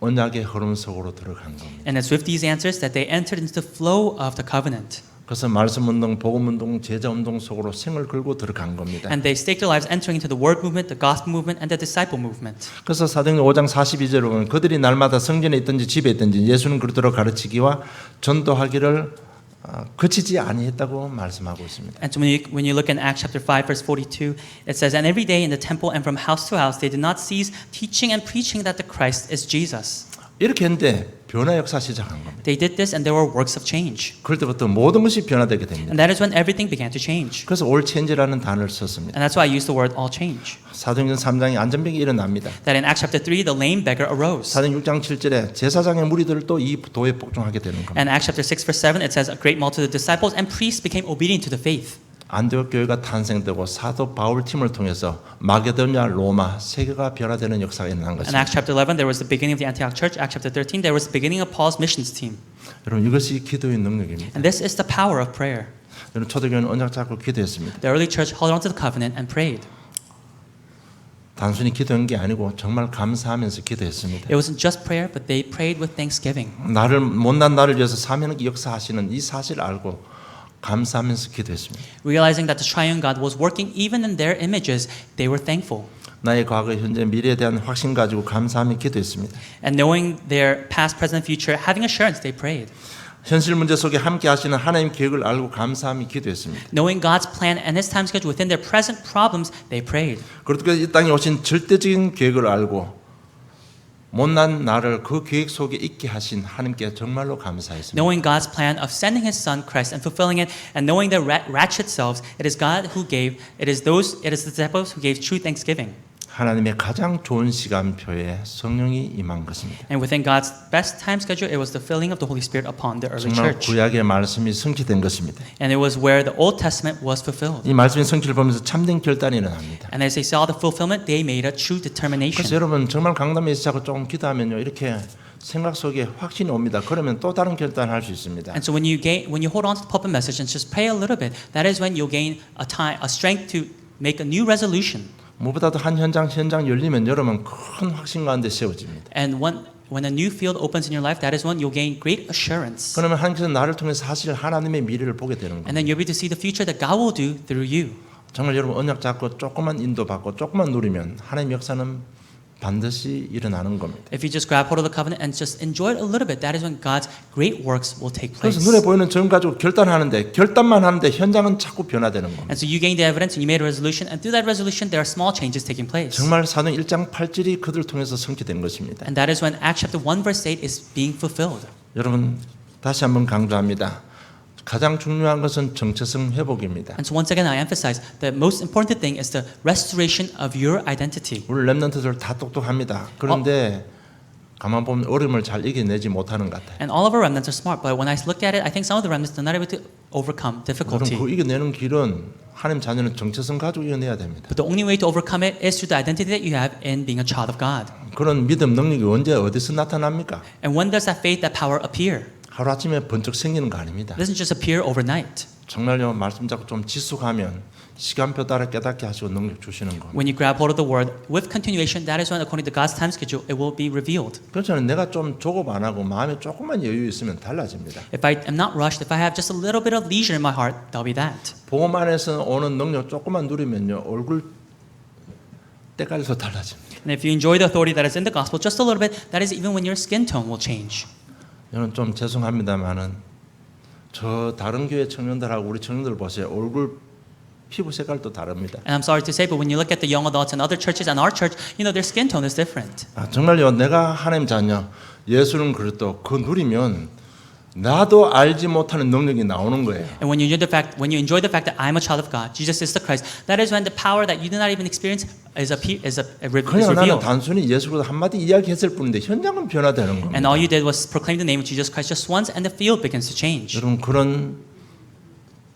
언약의 흐름 속으로 들어간 겁니다.
And it's with these answers that they entered into the flow of the covenant.
그래서 말씀 운동, 복음 운동, 제자 운동 속으로 생을 걸고 들어간 겁니다.
And they staked their lives entering into the word movement, the gospel movement, and the disciple movement.
그래서 사도행전 5장 42절에 보면 그들이 날마다 성전에 있든지 집에 있든지 예수는 그리스도로 가르치기와 전도하기를 그치지 아니했다고 말씀하고 있습니다.
And so when you look in Acts chapter 5 verse 42, it says, "And every day in the temple and from house to house they did not cease teaching and preaching that the Christ is Jesus."
이렇게 했는데 변화 역사 시작한 겁니다.
They did this and there were works of change.
그럴 때부터 모든 것이 변화되게 됩니다.
And that is when everything began to change.
그래서 all change라는 단어를 썼습니다.
And that's why I use the word all change.
사도행전 3장에 안전병이 일어납니다.
That in Acts chapter 3, the lame beggar arose.
사도행전 6장 7절에 제사장의 무리들도 이 도에 복종하게 되는 겁니다.
And Acts chapter 6 verse 7, it says, "A great multitude of disciples and priests became obedient to the faith."
안디옥 교회가 탄생되고 사도 바울 팀을 통해서 마게도냐, 로마 세계가 변화되는 역사가 일어난
In
것입니다.
Acts chapter 11, there was the beginning of the Antioch church. Acts chapter 13, there was the beginning of Paul's missions team.
여러분 이것이 기도의 능력입니다.
And this is the power of prayer.
여러분 초대교회는 언약 잡고 기도했습니다.
The early church held on to the covenant and prayed.
단순히 기도한 게 아니고 정말 감사하면서 기도했습니다.
It wasn't just prayer, but they prayed with thanksgiving.
나를 못난 나를 위해서 사명의 역사하시는 이 사실을 알고 감사하면서 기도했습니다.
Realizing that the triune God was working even in their images, they were thankful.
나의 과거, 현재, 미래에 대한 확신 가지고 감사하며 기도했습니다.
And knowing their past, present, and future, having assurance, they prayed.
현실 문제 속에 함께 하시는 하나님 계획을 알고 감사하며 기도했습니다.
Knowing God's plan and His time schedule within their present problems, they prayed.
그렇게 이 땅에 오신 절대적인 계획을 알고 못난 나를 그 계획 속에 있게 하신 하나님께 정말로 감사했습니다.
Knowing God's plan of sending His Son Christ and fulfilling it, and knowing their wretched selves, it is God who gave. It is the disciples who gave true thanksgiving.
하나님의 가장 좋은 시간표에 성령이 임한 것입니다.
And within God's best time schedule, it was the filling of the Holy Spirit upon the early
정말
church.
구약의 말씀이 성취된 것입니다.
And it was where the Old Testament was fulfilled.
이 말씀의 성취를 보면서 참된 결단이 일어납니다.
And as they saw the fulfillment, they made a true determination.
그래서 여러분 정말 강남에서 자꾸 조금 기도하면요 이렇게 생각 속에 확신이 옵니다. 그러면 또 다른 결단을 할 수 있습니다.
And so when you hold on to the pulpit message and just pray a little bit, that is when you'll gain a strength to make a new resolution.
무엇보다도 한 현장 열리면 여러분 큰 확신 가운데 세워집니다.
And when a new field opens in your life, that is when you'll gain great assurance.
그러면 하나님께서 나를 통해서 사실 하나님의 미래를 보게 되는 겁니다.
And then you'll be able to see the future that God will do through you.
정말 여러분 언약 잡고 조금만 인도받고 조금만 누리면 하나님 역사는 반드시 일어나는 겁니다.
If you just grab hold of the covenant and just enjoy it a little bit, that is when God's great works will take place.
그래서 눈에 보이는 점 가지고 결단하는데 결단만 하는데 현장은 자꾸 변화되는 겁니다.
And so you gain the evidence and you made a resolution, and through that resolution there are small changes taking place.
정말 사도행 1장 8절이 그들을 통해서 성취된 것입니다.
And that is when Acts chapter 1 verse 8 is being fulfilled.
여러분 다시 한번 강조합니다. 가장 중요한 것은 정체성 회복입니다.
And so once again I emphasize the most important thing is the restoration of your identity.
우리 렘넌트들 다 똑똑합니다. 그런데 가만 보면 어려움을 잘 이겨내지 못하는 것 같아요.
And all of our remnants are smart, but when I look at it, I think some of the remnants are not able to overcome
그럼
difficulty.
그 이겨내는 길은 하나님 자녀는 정체성 가지고 이겨내야 됩니다.
But the only way to overcome it is through the identity that you have in being a child of God.
그런 믿음 능력이 언제 어디서 나타납니까?
And when does that faith, that power appear?
하루아침에 번쩍 생기는 거 아닙니다.
It doesn't just appear overnight.
정말요 말씀 잡고 좀 지속하면 시간표 따라 깨닫게 하시고 능력 주시는 겁니다.
When you grab hold of the word with continuation, that is when according to God's time schedule, it will be revealed.
그렇잖아요. 내가 좀 조급 안 하고 마음에 조금만 여유 있으면 달라집니다.
If I am not rushed, if I have just a little bit of leisure in my heart, that'll be that.
복음 안에서 오는 능력 조금만 누리면요 얼굴 때깔도 달라집니다.
And if you enjoy the authority that is in the gospel just a little bit, that is even when your skin tone will change.
저는 좀 죄송합니다만은 저 다른 교회 청년들하고 우리 청년들 보세요. 얼굴 피부 색깔도 다릅니다.
And I'm sorry to say, but when you look at the young adults and other churches and our church, you know their skin tone is different.
정말요. 내가 하나님 자녀 예수는 그래도 그 누리면 나도 알지 못하는 능력이 나오는 거예요.
And when you enjoy the fact that I'm a child of God, Jesus is the Christ, that is when the power that you do not even experience is
그냥 나는
revealed.
단순히 예수 그리스도 한마디 이야기했을 뿐인데 현장은 변화되는 겁니다.
And all you did was proclaim the name of Jesus Christ just once, and the field begins to change.
여러분 그런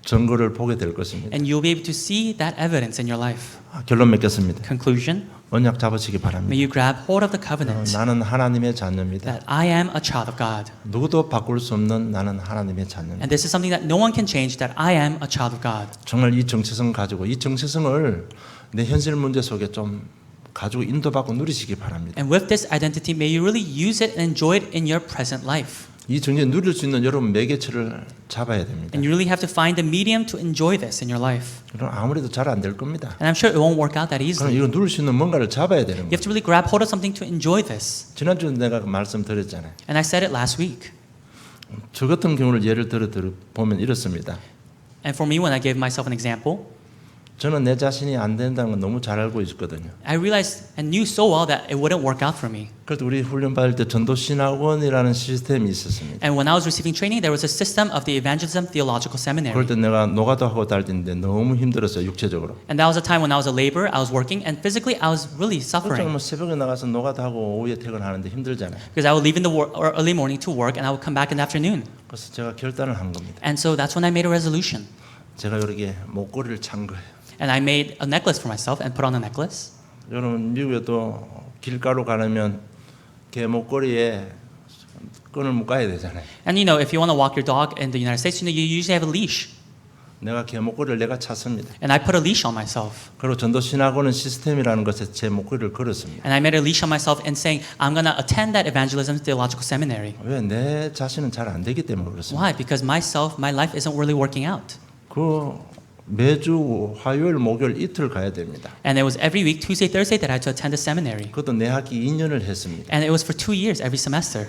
증거를 보게 될 것입니다.
And you'll be able to see that evidence in your life.
결론 맺겠습니다.
Conclusion,
언약 잡으시기 바랍니다.
may you grab hold of the covenant
나는 하나님의 자녀입니다.
that I am a child of God.
누구도 바꿀 수 없는 나는 하나님의 자녀입니다.
And this is something that no one can change, that I am a child of God.
정말 이 정체성 가지고 이 정체성을 내 현실 문제 속에 좀 가지고 인도받고 누리시기 바랍니다.
And with this identity, may you really use it and enjoy it in your present life.
이 정체 누릴 수 있는 여러분 매개체를 잡아야 됩니다.
And you really have to find the medium to enjoy this in your life.
그럼 아무래도 잘 안 될 겁니다.
And I'm sure it won't work out that
그럼
easily.
이거 누릴 수 있는 뭔가를 잡아야 되는
You
거예요.
have to really grab hold of something to enjoy this.
지난주에 내가 말씀드렸잖아요.
And I said it last week.
저 같은 경우를 예를 들어 보면 이렇습니다.
And for me, when I gave myself an example,
저는 내 자신이 안 된다는 건 너무 잘 알고 있었거든요.
I realized and knew so well that it wouldn't work out for me.
그래도 우리 훈련 받을 때 전도신학원이라는 시스템이 있었습니다.
And when I was receiving training, there was a system of the Evangelism Theological Seminary.
그럴 때 내가 노가도 하고 다니는데 너무 힘들었어요, 육체적으로.
And that was a time when I was a laborer, I was working, and physically I was really
그렇죠.
suffering.
뭐 새벽에 나가서 노가도 하고 오후에 퇴근하는데 힘들잖아요.
Because I would leave in the early morning to work, and I would come back in the afternoon.
그래서 제가 결단을 한 겁니다.
And so that's when I made a resolution.
제가 이렇게 목걸이를 찬 거예요.
And I made a necklace for myself and put on a necklace.
여러분 미국에도 길가로 가려면 개 목걸이에 끈을 묶어야 되잖아요.
And you know, if you want to walk your dog in the United States, you know, you usually have a leash.
내가 개목걸이를 내가 찼습니다.
And I put a leash on myself.
그리고 전도신학원은 시스템이라는 것에 제 목걸이를 걸었습니다.
And I made a leash on myself in saying, I'm going to attend that evangelism theological seminary.
왜? 내 자신은 잘 안 되기 때문에 그렇습니다.
Why? Because my life isn't really working out.
그 매주 화요일, 목요일 이틀 가야 됩니다.
And it was every week, Tuesday, Thursday, that I had to attend the seminary.
그것도 내 학기 2년을 했습니다.
And it was for 2 years every semester.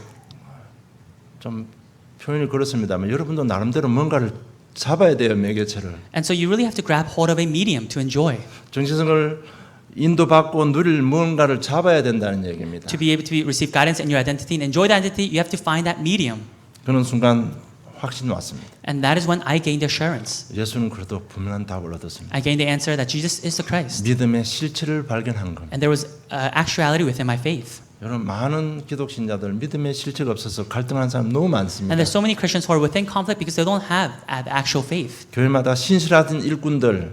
좀 표현이 그렇습니다만 여러분도 나름대로 뭔가를 잡아야 돼요, 매개체를.
And so you really have to grab hold of a medium to enjoy.
정체성을 인도받고 누릴 뭔가를 잡아야 된다는 얘기입니다.
To be able to receive guidance in your identity and enjoy that identity, you have to find that medium.
그런 순간 확신이 왔습니다.
And that is when I gained assurance.
예수는 그래도 분명한 답을 얻었습니다.
I gained the answer that Jesus is the Christ.
믿음의 실체를 발견한 겁니다.
And there was actuality within my faith.
여러분 많은 기독 신자들 믿음의 실체가 없어서 갈등하는 사람 너무 많습니다.
And there's so many Christians who are within conflict because they don't have actual faith.
교회마다 신실하던 일꾼들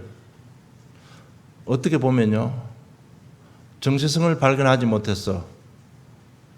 어떻게 보면요 정체성을 발견하지 못해서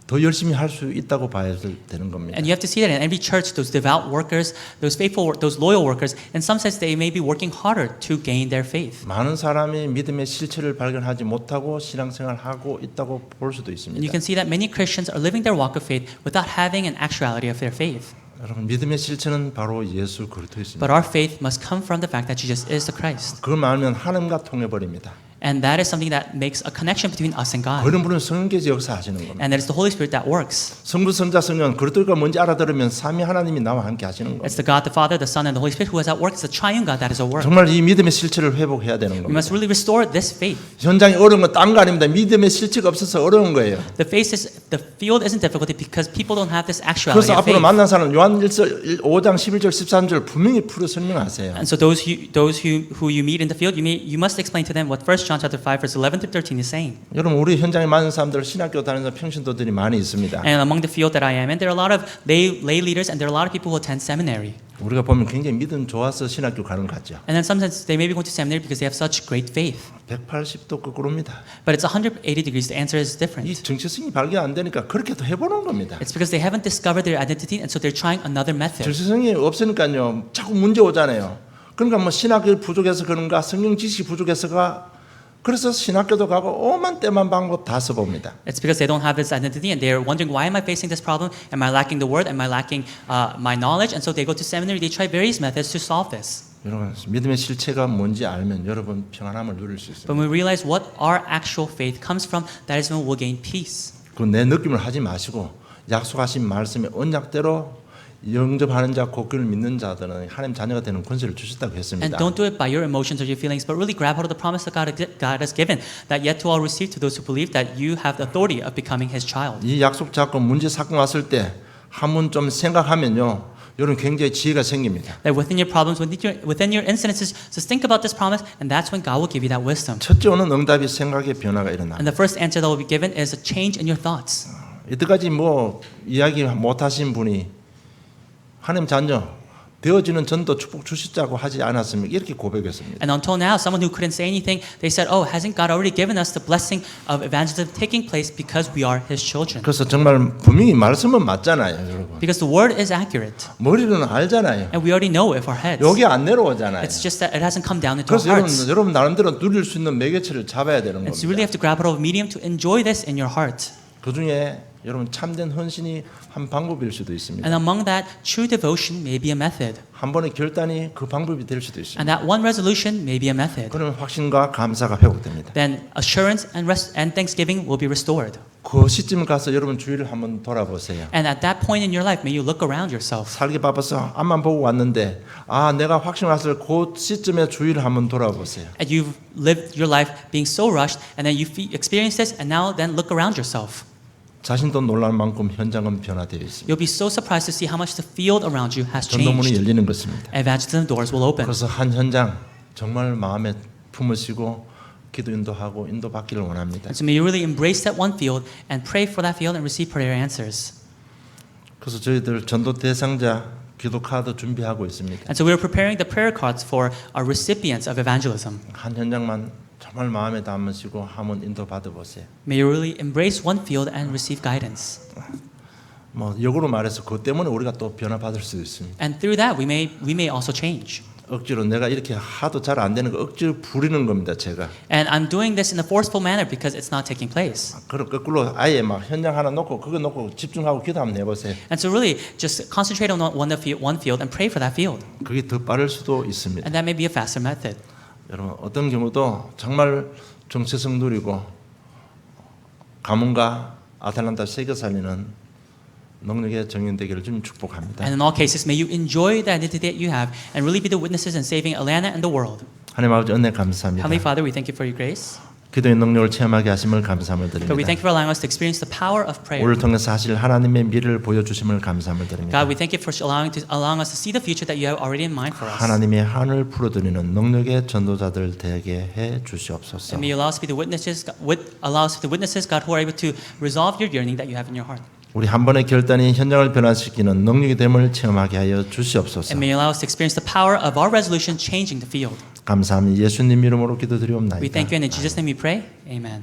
더 열심히 할 수 있다고 봐야 되는 겁니다.
And you have to see that in every church, those devout workers, those faithful, those loyal workers, in some sense they may be working harder to gain their faith.
많은 사람이 믿음의 실체를 발견하지 못하고 신앙생활하고 있다고 볼 수도 있습니다.
And you can see that many Christians are living their walk of faith without having an actuality of their faith.
여러분 믿음의 실체는 바로 예수 그리스도이십니다.
But our faith must come from the fact that Jesus is the Christ.
그걸 말하면 하나님과 통해버립니다.
And that is something that makes a connection between us and God.
그런 분은 성령께서 역사하시는 겁니다.
And that is the Holy Spirit that works.
성부, 성자, 성령 그리스도가 뭔지 알아들으면 삼위 하나님이 나와 함께 하시는 겁니다.
It's the God, the Father, the Son, and the Holy Spirit who is at work. It's the triune God that is at work.
정말 이 믿음의 실체를 회복해야 되는
We
겁니다.
must really restore this faith.
현장이 어려운 건 딴 거 아닙니다. 믿음의 실체가 없어서 어려운 거예요.
The field isn't difficult because people don't have this actuality
그래서
of
앞으로
faith.
만난 사람 요한 5장 11절 13절 분명히 풀어 설명하세요.
And so those who you meet in the field, you must explain to them what 1 John chapter 5 verse 11 through 13 is saying.
여러분 우리 현장에 많은 사람들 신학교 다니는 평신도들이 많이 있습니다.
And among the field that I am in, there are a lot of lay leaders and there are a lot of people who attend seminary.
우리가 보면 굉장히 믿음 좋아서 신학교 가는 거 같죠.
And in some sense, they may be going to seminary because they have such great faith.
180도 거꾸로입니다.
But it's 180 degrees. The answer is
이
different.
정체성이 발견 안 되니까 그렇게도 해보는 겁니다.
It's because they haven't discovered their identity, and so they're trying another method.
정체성이 없으니까요 자꾸 문제 오잖아요. 그러니까 뭐 신학교 부족해서 그런가 성경 지식이 부족해서가 그래서 신학교도 가고 오만 때만 방법 다 써봅니다.
It's because they don't have this identity, and they're wondering, why am I facing this problem? Am I lacking the word? Am I lacking my knowledge? And so they go to seminary. They try various methods to solve this.
여러분 믿음의 실체가 뭔지 알면 여러분 평안함을 누릴 수 있습니다.
But when we realize what our actual faith comes from, that is when we'll gain peace.
그 내 느낌을 하지 마시고 약속하신 말씀의 언약대로 영접하는 자, 곧기를 믿는 자들은 하나님 자녀가 되는 권세를 주셨다고 했습니다.
And don't do it by your emotions or your feelings, but really grab hold of the promise that God has given, that yet to all receive to those who believe that you have the authority of becoming His child.
이 약속 잡고 문제 사건 왔을 때 한번 좀 생각하면요, 여러분 굉장히 지혜가 생깁니다.
That within your problems, within your incidences, just think about this promise, and that's when God will give you that wisdom.
첫째 오는 응답이 생각의 변화가 일어납니다.
And the first answer that will be given is a change in your thoughts.
이때까지 뭐 이야기 못하신 분이 하나님 자녀 되어지는 전도 축복 주시자고 하지 않았습니까? 이렇게 고백했습니다.
And until now, someone who couldn't say anything, they said, "Oh, hasn't God already given us the blessing of evangelism taking place because we are His children?"
그래서 정말 분명히 말씀은 맞잖아요, 여러분.
Because the word is accurate,
머리로는 알잖아요.
and we already know with our heads.
여기 안 내려오잖아요.
It's just that it hasn't come down into our
그래서
hearts.
여러분 나름대로 누릴 수 있는 매개체를 잡아야 되는
And so you really
겁니다.
have to grab hold of a medium to enjoy this in your heart.
그 중에 여러분 참된 헌신이 한 방법일 수도 있습니다.
And among that, true devotion may be a method.
한 번의 결단이 그 방법이 될 수도 있습니다.
And that one resolution may be a method.
그러면 확신과 감사가 회복됩니다.
Then assurance and thanksgiving will be restored.
그 시점 가서 여러분 주위를 한번 돌아보세요.
And at that point in your life, may you look around yourself.
살기 바빠서 앞만 보고 왔는데 내가 확신 왔을 그 시점에 주위를 한번 돌아보세요.
And you've lived your life being so rushed, and then you experience this, and now then look around yourself.
자신도 놀랄 만큼 현장은 변화되어 있습니다.
You'll be so surprised to see how much the field around you has
전도문이
changed.
열리는 것입니다.
Evangelism doors will open.
그래서 한 현장 정말 마음에 품으시고 기도 인도하고 인도받기를 원합니다.
And so may you really embrace that one field and pray for that field and receive prayer answers.
그래서 저희들 전도 대상자 기도 카드 준비하고 있습니다.
And so we're preparing the prayer cards for our recipients of evangelism.
한 현장만 정말 마음에 담으시고 한번 인도 받아보세요.
May you really embrace one field and receive guidance.
뭐 역으로 말해서 그것 때문에 우리가 또 변화 받을 수도 있습니다.
And through that, we may also change.
억지로 내가 이렇게 하도 잘 안 되는 거 억지로 부리는 겁니다. 제가.
And I'm doing this in a forceful manner because it's not taking place.
그럼 거꾸로 아예 막 현장 하나 놓고 그거 놓고 집중하고 기도 한번 해보세요.
And so really just concentrate on one field and pray for that field.
그게 더 빠를 수도 있습니다.
And that may be a faster method.
여러분 어떤 경우도 정말 정체성 누리고 가문과 아틀란타 세계 살리는 능력의 정인되기를 주님 축복합니다.
And in all cases, may you enjoy the identity that you have and really be the witnesses in saving Atlanta and the world.
하나님 아버지 은혜 감사합니다.
Heavenly Father, we thank you for your grace.
기도의 능력을 체험하게 하심을 감사함을
God, we
드립니다.
thank you for allowing us to experience the power of prayer.
우리를 통해서 하실 하나님의 미래를 보여주심을 감사함을 드립니다.
God, we thank you for allowing us to see the future that you have already in mind for us.
하나님의 한을 풀어드리는 능력의 전도자들 되게 해 주시옵소서.
And may you allow us to be the witnesses, God, who are able to resolve your yearning that you have in your heart.
우리 한 번의 결단이 현장을 변화시키는 능력이 됨을 체험하게 하여 주시옵소서.
And may you allow us to experience the power of our resolution changing the field.
감사합니다. 예수님 이름으로 기도드리옵나이다.
We thank you and in Jesus' name we pray. Amen.